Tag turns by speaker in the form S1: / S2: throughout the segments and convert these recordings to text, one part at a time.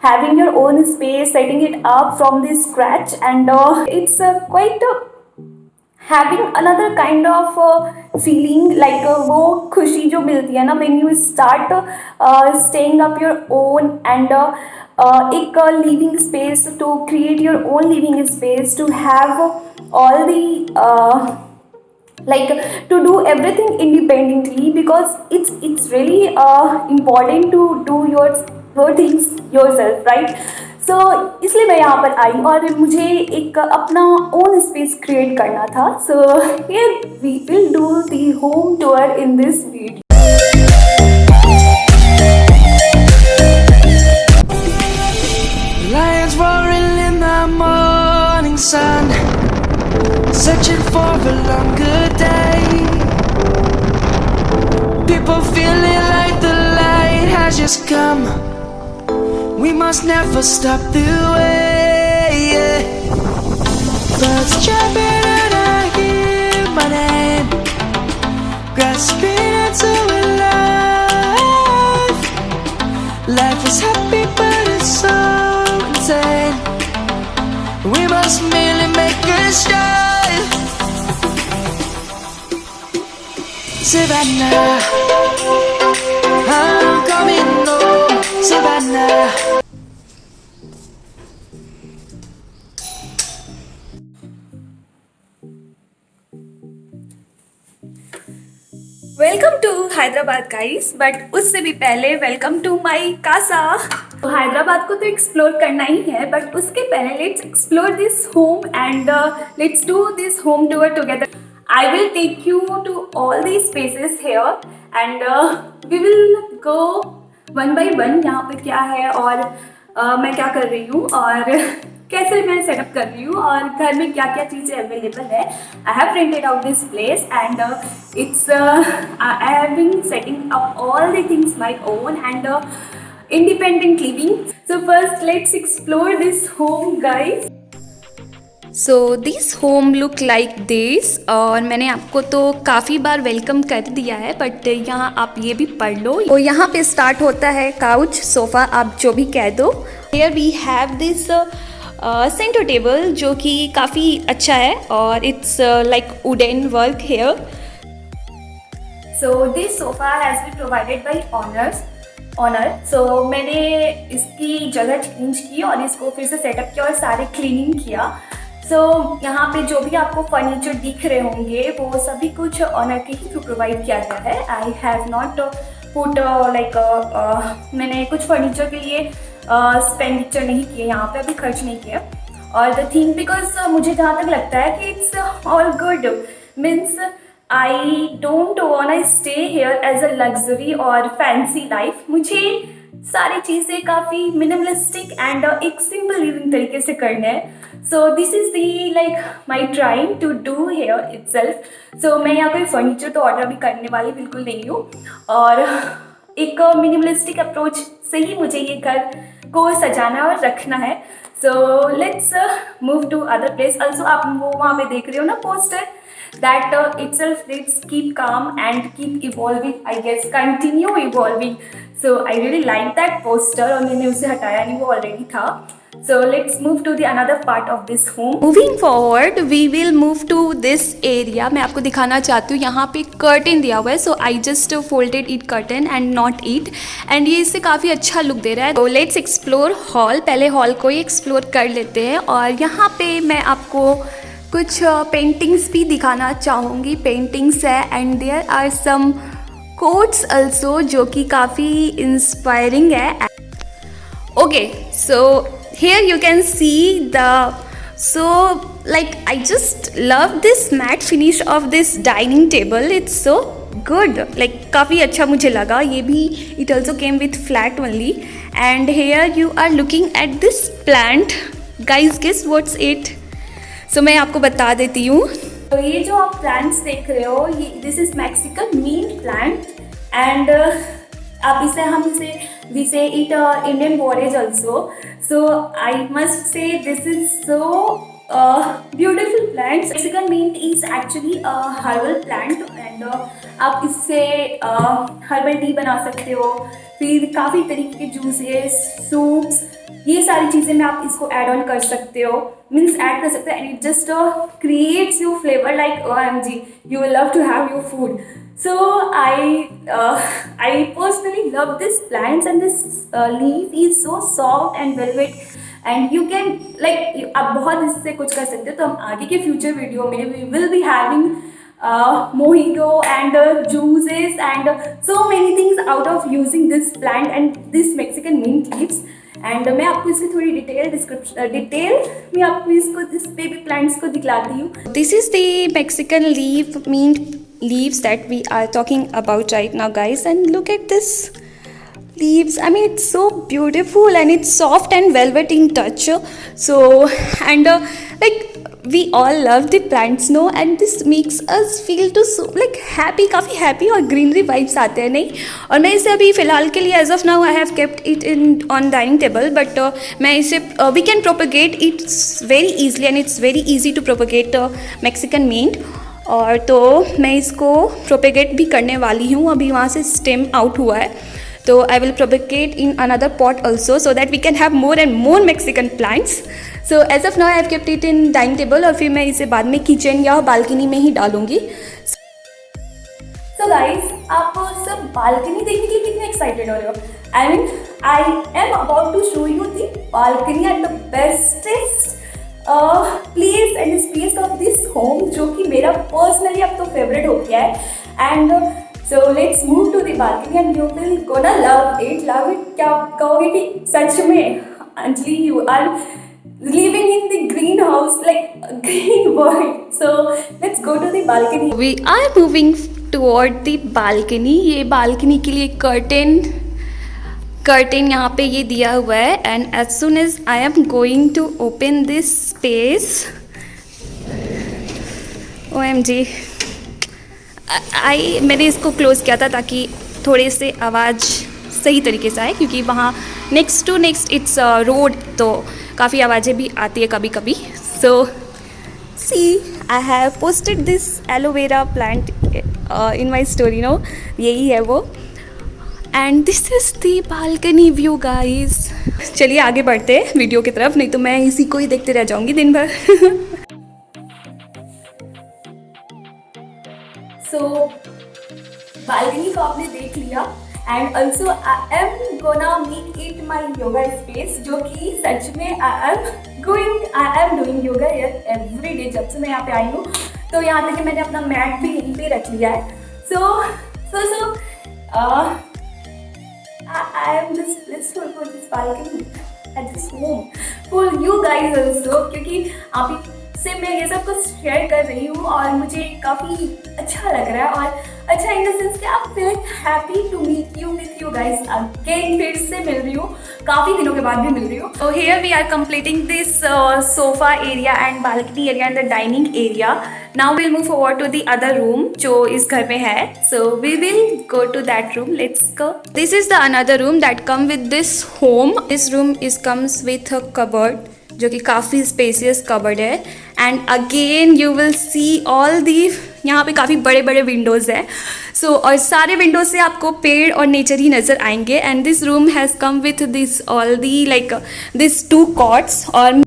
S1: having your own space, setting it up from the scratch, and it's quite having another kind of feeling like वो खुशी जो मिलती है ना when you start staying up your own and एक living space to create your own living space to have all the like to do everything independently because it's really important to do your things yourself, right? सो इसलिए मैं यहाँ पर आई और मुझे एक अपना own space create करना था. So here we will do the home tour in this video.
S2: Lions roaring in the morning sun, searching for a longer day. People feeling like the light has just come. We must never stop the way, yeah. Birds chirping and I hear my name, grasping into a life. Life is happy but it's so insane. We must merely make it shine. Savannah, I'm coming home, Savannah.
S1: Welcome to Hyderabad guys, but उससे भी पहले welcome to my Kasa. तो हैदराबाद को तो explore करना ही है, but उसके पहले let's explore this home and let's do this home tour together. I will take you to all the spaces here and we will go one by one यहाँ पे क्या है और मैं क्या कर रही हूँ और कैसे मैं सेटअप कर रही हूँ और घर में क्या क्या चीज़ें अवेलेबल है. I have rented out this place and it's I have been setting up all the things my own and independent living. So first let's explore this home guys. So this home look like this और मैंने आपको तो काफ़ी बार welcome कर दिया है, but यहाँ आप ये भी पढ़ लो. तो यहाँ पे स्टार्ट होता है काउच, सोफ़ा, आप जो भी कह दो. Here we have this centre table जो कि काफ़ी अच्छा है और it's like wooden work here. So this sofa has been provided by owner. सो मैंने इसकी जगह चेंज की और इसको फिर से सेटअप किया और सारे क्लीनिंग किया. सो यहाँ पे जो भी आपको फर्नीचर दिख रहे होंगे वो सभी कुछ ऑनर के ही थ्रू प्रोवाइड किया गया है. I have not put like मैंने कुछ फर्नीचर के लिए एक्सपेंडिचर नहीं किए, यहाँ पे अभी खर्च नहीं किया. और द थिंग बिकॉज मुझे जहाँ तक लगता है कि it's all good means I don't want stay here as a luxury और फैंसी लाइफ. मुझे सारी चीज़ें काफ़ी मिनिमलिस्टिक एंड एक सिंपल लिविंग तरीके से करना है. So this is the like my trying to do here itself. So मैं यहाँ कोई फर्नीचर तो ऑर्डर भी करने वाली बिल्कुल नहीं हूँ और एक मिनिमलिस्टिक अप्रोच से ही मुझे ये घर को सजाना और रखना है. So let's move to other place. Also आप वो वहाँ पे देख रहे हो ना poster, that itself let's keep calm and keep evolving, I guess continue evolving. So I really like that poster और मैंने उसे हटाया नहीं, वो ऑलरेडी था. So let's move to the another part of this home. Moving forward, we will move to this area. मैं आपको दिखाना चाहती हूँ, यहाँ पे कर्टन दिया हुआ है. So I just folded it curtain and not it. And ये इससे काफ़ी अच्छा लुक दे रहा है. So let's explore hall. पहले हॉल को ही एक्सप्लोर कर लेते हैं और यहाँ पे मैं आपको कुछ पेंटिंग्स भी दिखाना चाहूँगी. पेंटिंग्स है and there are some quotes also जो कि काफ़ी इंस्पायरिंग है. Okay, so here you can see the so like I just love this matte finish of this dining table. It's so good, like काफ़ी अच्छा मुझे लगा. ये भी it also came with flat only. And here you are looking at this plant. Guys, guess what's it? So मैं आपको बता देती हूँ. तो ये जो आप प्लांट्स देख रहे हो, ये this is Mexican meat plant and आप we say it Indian borage also. So I must say this is so beautiful plants. Mexican mint is actually a herbal plant and आप इससे herbal tea बना सकते हो, फिर काफ़ी तरीके के जूसेस, सूप्स ये सारी चीज़ें में आप इसको ऐड ऑन कर सकते हो, मीन्स ऐड कर सकते हो, and it just creates you flavour like OMG, you will love to have your food. So I personally love this plants, and this leaf is so soft and velvet, and you can like आप बहुत इससे कुछ कर सकते हो. तो हम आगे के फ्यूचर वीडियो में we will be having mojito and juices and so many things out of using this plant and this Mexican mint leaves. And मैं आपको इसकी थोड़ी डिटेल में आपको इसको इस बेबी प्लांट्स को दिखलाती हूँ.
S3: This is the Mexican mint leaves that we are talking about right now, guys, and look at this leaves. I mean, it's so beautiful and it's soft and velvet in touch. So and like we all love the plants, no, and this makes us feel to so like happy, काफ़ी happy और greenery vibes आते हैं, नहीं. और मैं इसे अभी फ़िलहाल के लिए as of now I have kept it in on dining table, but मैं इसे we can propagate it very easily, and it's very easy to propagate Mexican mint. और तो मैं इसको प्रोपेगेट भी करने वाली हूँ. अभी वहाँ से स्टेम आउट हुआ है, तो I will propagate in another pot also, so that we can have more and more Mexican plants. So as of now I have kept it in dining table, और फिर मैं इसे बाद में किचन या बालकनी में ही डालूंगी.
S1: So guys, आप सब बालकनी देखने के लिए कितने एक्साइटेड हो रहे हो? I mean, I am about to show you the balcony at the bestest place and space of this home, जो कि मेरा पर्सनली अब तो फेवरेट हो गया है. And so let's move to the balcony and you will gonna love it. क्या आप कहोगे कि सच में Anjali you are living in the greenhouse, like green world. So let's go to the balcony.
S3: We are moving toward the balcony. ये balcony के लिए curtain यहाँ पे ये दिया हुआ है, and as soon as I am going to open this space, OMG, मैंने इसको क्लोज़ किया था ताकि थोड़े से आवाज़ सही तरीके से आए, क्योंकि वहाँ next to next it's road, तो काफ़ी आवाज़ें भी आती है कभी कभी. So see I have posted this aloe vera plant in my story, no, यही है वो. And this is the balcony view guys. चलिए आगे बढ़ते हैं वीडियो की तरफ, नहीं तो मैं इसी को ही देखते रह जाऊँगी दिन भर.
S1: सो बालकनी को आपने देख लिया, and also I am gonna make it my yoga space, जो कि सच में I am doing yoga every day. जब से मैं यहाँ पे आई हूँ, तो यहाँ तक कि मैंने अपना मैट भी यहीं पे रख लिया है. सो I am just blissful for this balcony at this home for you guys also, क्योंकि आप से मैं ये सब कुछ शेयर कर रही हूँ और मुझे काफ़ी अच्छा लग रहा है. और अच्छा इन द सेंस कि I am feeling happy to meet you with you guys again. फिर से मिल रही हूँ, काफ़ी दिनों के बाद भी मिल रही हूँ.
S3: So here we are completing this sofa area and balcony area and the dining area. Now we'll move forward to the other room जो इस घर में है. So we will go to that room. Let's go. This is the another room that come with this home. This room comes with a cupboard जो कि काफ़ी spacious cupboard है. And again you will see all the, यहाँ पे काफ़ी बड़े बड़े Windows हैं. सो और सारे विंडोज से आपको पेड़ और नेचर ही नज़र आएंगे. And this room has come with this all the like this 2 cots. और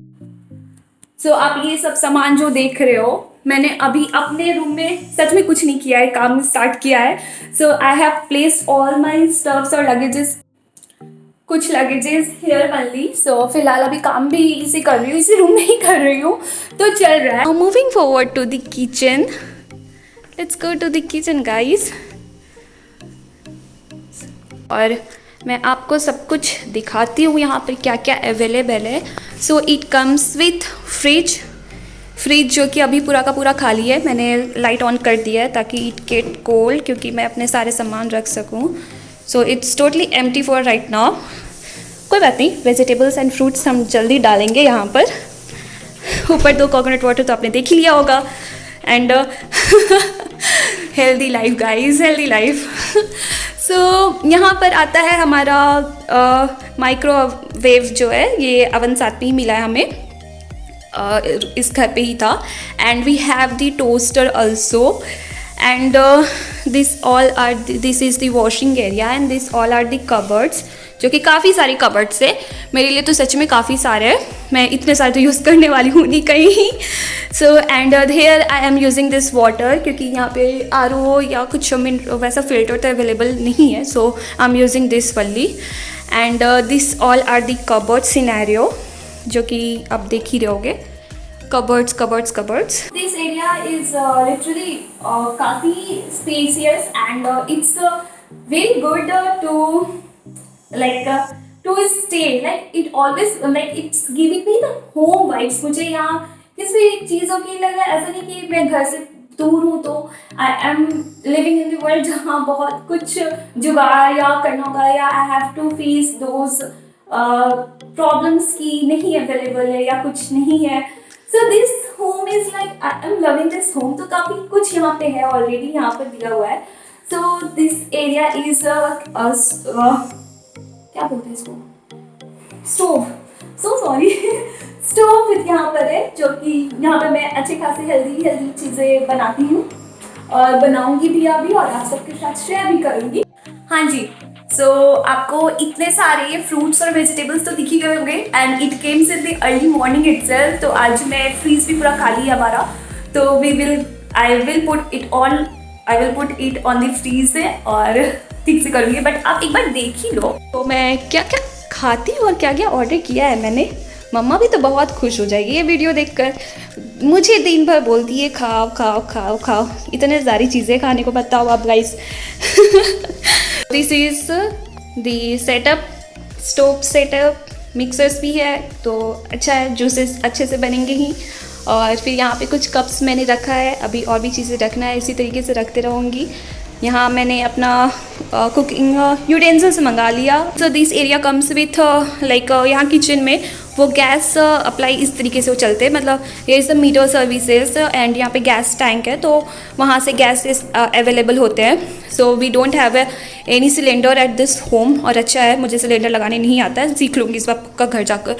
S3: सो आप ये सब सामान जो देख रहे हो, मैंने अभी अपने रूम में सच में कुछ नहीं किया है, काम स्टार्ट किया है. So I have placed all my stuffs और लगेजेस, कुछ लगेजेस हियर ओनली. सो फिलहाल अभी काम भी इसी कर रही हूँ, इसी रूम में ही कर रही हूँ, तो चल रहा है. Moving forward to the kitchen. Let's go to the kitchen guys. और मैं आपको सब कुछ दिखाती हूँ यहाँ पर क्या क्या अवेलेबल है. So it comes with fridge जो कि अभी पूरा का पूरा खाली है. मैंने लाइट ऑन कर दिया है ताकि इट गेट कोल्ड, क्योंकि मैं अपने सारे सामान रख सकूँ. So it's totally empty for right now. कोई बात नहीं, वेजिटेबल्स एंड फ्रूट्स हम जल्दी डालेंगे यहाँ पर. ऊपर 2 कोकोनट वाटर तो आपने देख ही लिया होगा. And healthy life guys, healthy life. So यहाँ पर आता है हमारा माइक्रोवेव जो है, ये अवन साथ में ही मिला है हमें, इस घर पे ही था. And we have the toaster also. And this is the washing area, and this all are the cupboards जो कि काफ़ी सारी कबर्ड्स है। मेरे लिए तो सच में काफ़ी सारे हैं, मैं इतने सारे तो यूज़ करने वाली हूँ नहीं कहीं। So and here I am using this water, क्योंकि यहाँ पे RO या कुछ वैसा फिल्टर तो अवेलेबल नहीं है, so I am using this only. And this all are the cupboard scenario, जो कि आप देख ही रहे होगे। Cupboards.
S1: This area is literally काफी spacious and it's very good to stay. Like it always it's giving me the home vibes. मुझे यहाँ किसी भी चीज़ों की लगा ऐसा नहीं कि मैं घर से दूर हूँ तो I am living in the world जहाँ बहुत कुछ जुगाड़ या करना होगा या I have to face those problems की नहीं अवेलेबल है या कुछ नहीं है। So this home is like I am loving this home. तो काफी कुछ यहाँ पे है ऑलरेडी, यहाँ पर दिया हुआ है। So this area is क्या बोलते हैं इसको, स्टोव। So sorry स्टोव यहाँ पर है, जो कि यहाँ पे मैं अच्छे खासे हेल्दी चीजें बनाती हूँ और बनाऊंगी भी अभी और आप सबके साथ शेयर भी करूंगी। हाँ जी, सो आपको इतने सारे फ्रूट्स और वेजिटेबल्स तो दिख ही गए होंगे and it Kemps in the early morning itself. तो आज मैं फ्रीज भी पूरा खाली है हमारा, तो I will put it on the fridge से और ठीक से करूँगी। बट आप एक बार देख ही लो तो मैं क्या क्या खाती हूँ और क्या क्या ऑर्डर किया है मैंने। मम्मा भी तो बहुत खुश हो जाएगी ये वीडियो देखकर, मुझे दिन भर बोलती है खाओ खाओ खाओ खाओ, इतने सारी चीज़ें खाने को बताओ आप guys. This is the setup, stove setup, mixers भी है तो अच्छा है, जूसेस अच्छे से बनेंगे ही। और फिर यहाँ पे कुछ कप्स मैंने रखा है, अभी और भी चीज़ें रखना है, इसी तरीके से रखते रहूँगी। यहाँ मैंने अपना कुकिंग यूटेंसिल्स मंगा लिया। So this area comes with like यहाँ किचन में वो गैस अप्लाई इस तरीके से वो चलते हैं, मतलब ये is the meter services and यहाँ पे गैस टैंक है तो वहाँ से गैसेस अवेलेबल होते हैं। So we don't have any cylinder at this home, और अच्छा है, मुझे सिलेंडर लगाने नहीं आता है, सीख लूँगी इस बात का घर जाकर।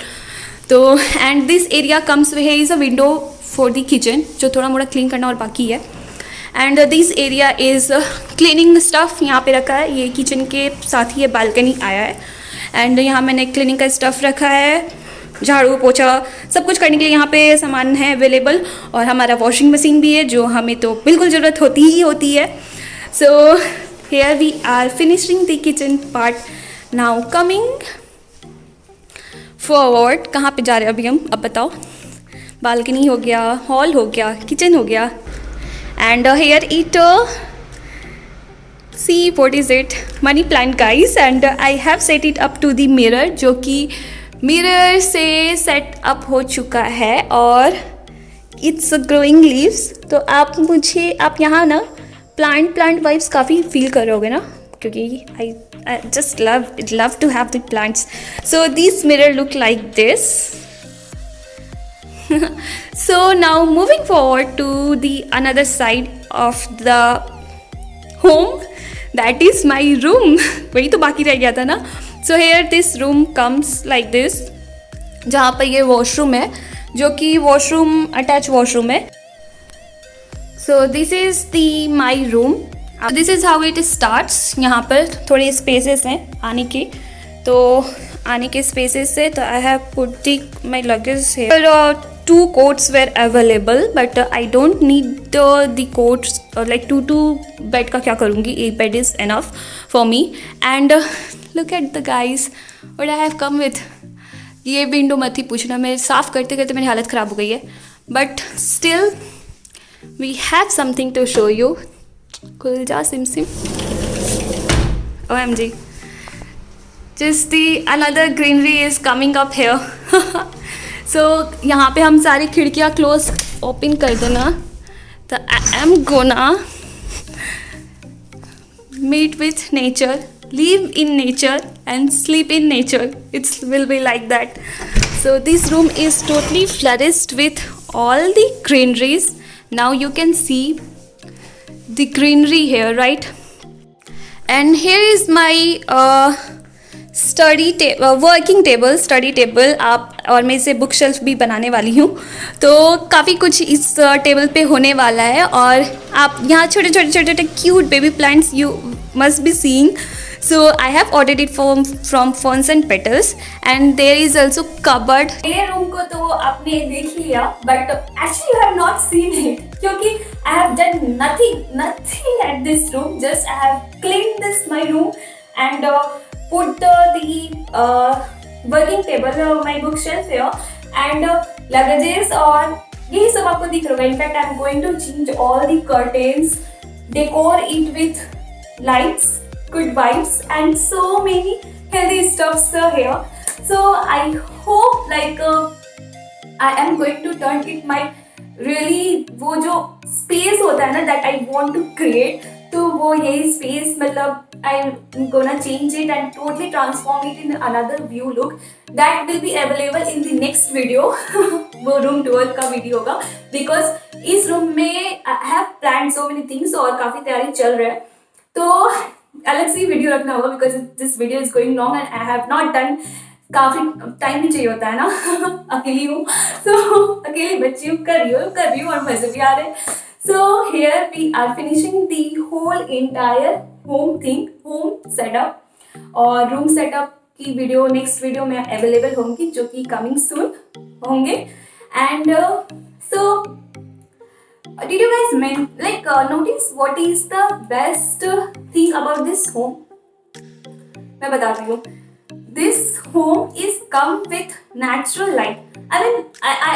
S1: तो and this area comes way is a window for the kitchen, जो थोड़ा मोड़ा क्लीन करना और बाकी है। And this area is cleaning stuff यहाँ पे रखा है, ये किचन के साथ ही ये बालकनी आया है। एंड यहाँ मैंने क्लीनिंग का स्टफ़ रखा है, झाड़ू पोछा सब कुछ करने के लिए यहाँ पे सामान है अवेलेबल। और हमारा वॉशिंग मशीन भी है, जो हमें तो बिल्कुल ज़रूरत होती है। So here we are finishing the kitchen part, now coming forward. कहाँ पे जा रहे हैं अभी हम, अब बताओ। बालकनी हो गया, हॉल हो गया, किचन हो गया। And here it see what is it, money plant guys, and I have set it up to the mirror, जो कि मिरर से सेट अप हो चुका है और it's growing leaves। तो आप यहाँ ना प्लांट वाइब्स काफ़ी फील करोगे ना, क्योंकि I just love to have the plants। So this mirror look like this। So now moving forward to the another side of the home, that is my room। वही तो बाकी रह गया था ना। So here this room comes like this, जहाँ पर ये वॉशरूम है, जो कि वॉशरूम अटैच वॉशरूम है। So this is the my room। This is how it starts। यहाँ पर थोड़े स्पेसेस हैं आने के, तो आने के स्पेसेस से तो I have put my luggage here। 2 coats were available but I don't need the coats, like 2 bed का क्या करूँगी, एक bed is enough for me। And look at the guys what I have come with। ये window मत ही पूछना, मैं साफ़ करते करते मेरी हालत ख़राब हो गई है, but still we have something to show you। खुल जा SIM OMG, just the another greenery is coming up here। सो यहाँ पे हम सारी खिड़कियाँ क्लोज ओपन कर देना, तो I am gonna meet with nature, live in nature and sleep in nature. It's will be like that. So this room is totally flourished with all the greeneries. Now you can see the greenery here, right. And here is my working study table आप, और मैं इसे book shelf भी बनाने वाली हूँ, तो काफ़ी कुछ इस टेबल पे होने वाला है। और आप यहाँ छोटे cute baby plants you must be seeing.
S3: So I have ordered it from Ferns and Petals, and there is also cupboard.
S1: मेरे रूम को तो आपने देख लिया, but actually you have not seen it क्योंकि I have done nothing at this room. Just I have clean this my room and put the working table, my book shelf here and luggages, और यही सब आपको दिख रहा है. In fact I am going to change all the curtains, decor it with lights, good vibes and so many healthy stuffs here. So I hope like I am going to turn it my really वो जो space होता है ना that I want to create, तो वो यही space मतलब I'm gonna change it and totally transform it in another view look that will be available in the next video. वो room tour का video होगा because इस room में I have planned so many things और काफ़ी तैयारी चल रहा है, तो अलग से वीडियो रखना होगा because this video is going long and I have not done. काफ़ी टाइम भी चाहिए होता है ना. अकेली हूँ, सो अकेली बच्ची हूँ, कर रही हूँ और मजे भी आ रहे हैं. So here we are finishing the whole entire home setup, और रूम सेटअप की वीडियो नेक्स्ट वीडियो में अवेलेबल होंगी जो कि कमिंग सून होंगे. And so did you guys notice what is the best thing about this home? मैं बताती हूँ. This home is come with natural light. I mean, I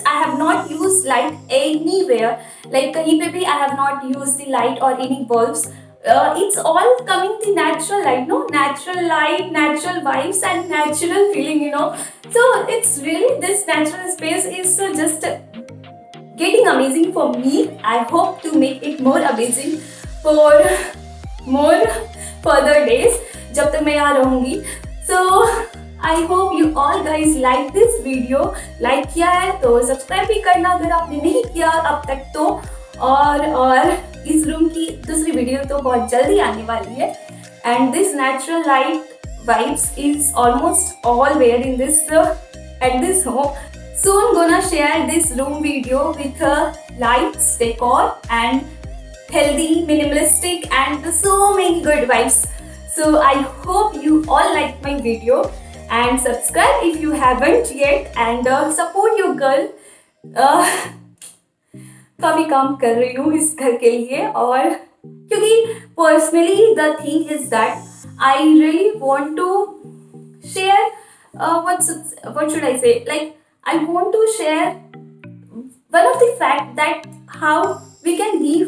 S1: have not used light anywhere. Like कहीं पे भी I have not used the light or any bulbs. It's all coming the natural light, no? Natural light, natural vibes and natural feeling, you know. So it's really, this natural space is just getting amazing for me. I hope to make it more amazing for more further days जब तक मैं यहाँ रहूँगी. So I hope you all guys like this video. Like किया है तो subscribe भी करना अगर आपने नहीं किया अब तक तो. और इस रूम की दूसरी वीडियो तो बहुत जल्दी आने वाली है. And this natural light vibes is almost all there in this at this home. Soon gonna share this room video with lights, decor and healthy, minimalistic and so many good vibes. So I hope you all like my video and subscribe if you haven't yet and support your girl. काफ़ी काम कर रही हूँ इस घर के लिए, और क्योंकि personally the thing is that I really want to share what should I say, like I want to share one of the fact that how we can live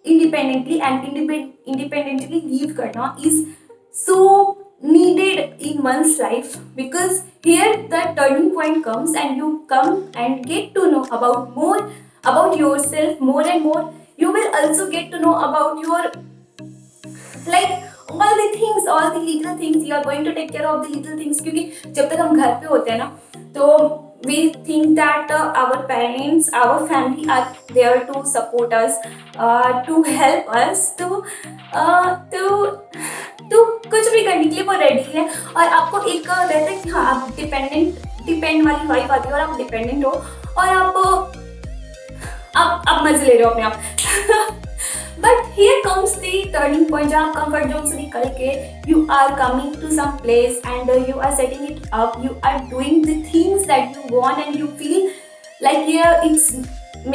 S1: independently and independently live करना is so needed in one's life, because here the turning point comes and you come and get to know more about yourself more and more. You will also get to know about your like all the things, all the little things. You are going to take care of the little things क्योंकि जब तक हम घर पे होते हैं ना तो we think that our parents, our family are there to support us, to help us, to कुछ भी करने के लिए वो रेडी है. और आपको एक रहता है कि हाँ आप डिपेंड वाली वाइफ आती है और आप डिपेंडेंट हो और आप मजे ले रहे हो अपने आप. But here comes the turning point जहाँ comfort zone से निकल के you are coming to some place and you are setting it up, you are doing the things that you want and you feel like yeah it's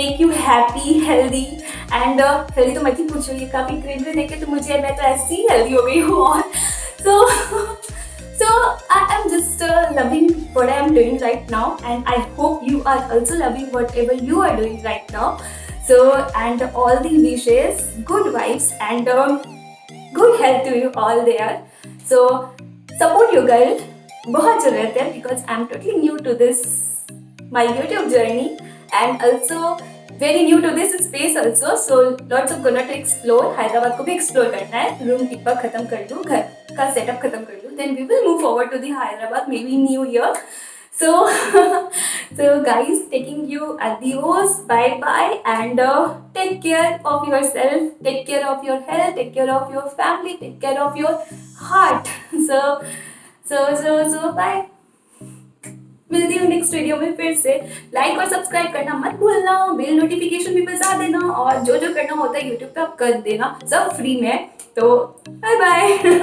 S1: make you happy, healthy and healthy तो मत ही पूछो, ये काफ़ी cringe देखे तो मुझे मैं तो ऐसी ही healthy हो गई हूँ. और so I am just loving what I am doing right now and I hope you are also loving whatever you are doing right now. So and all the wishes, good vibes and good health to you all there. So support your girl, बहुत ज़रूरत है because I am totally new to this my YouTube journey and also very new to this space also. So lots of gonna to explore. Hyderabad को भी explore करना है. Room एक बार खत्म कर लूँ, घर का setup खत्म कर लूँ. Then we will move forward to the Hyderabad maybe New Year. So guys, taking you adios, bye bye and take care of yourself, take care of your health, take care of your family, take care of your heart. So bye. मिलती हूँ next video में फिर से. Like और subscribe करना मत भूलना, bell notification भी बजा देना और जो करना होता है यूट्यूब पे आप कर देना, सब फ्री में. तो बाय बाय.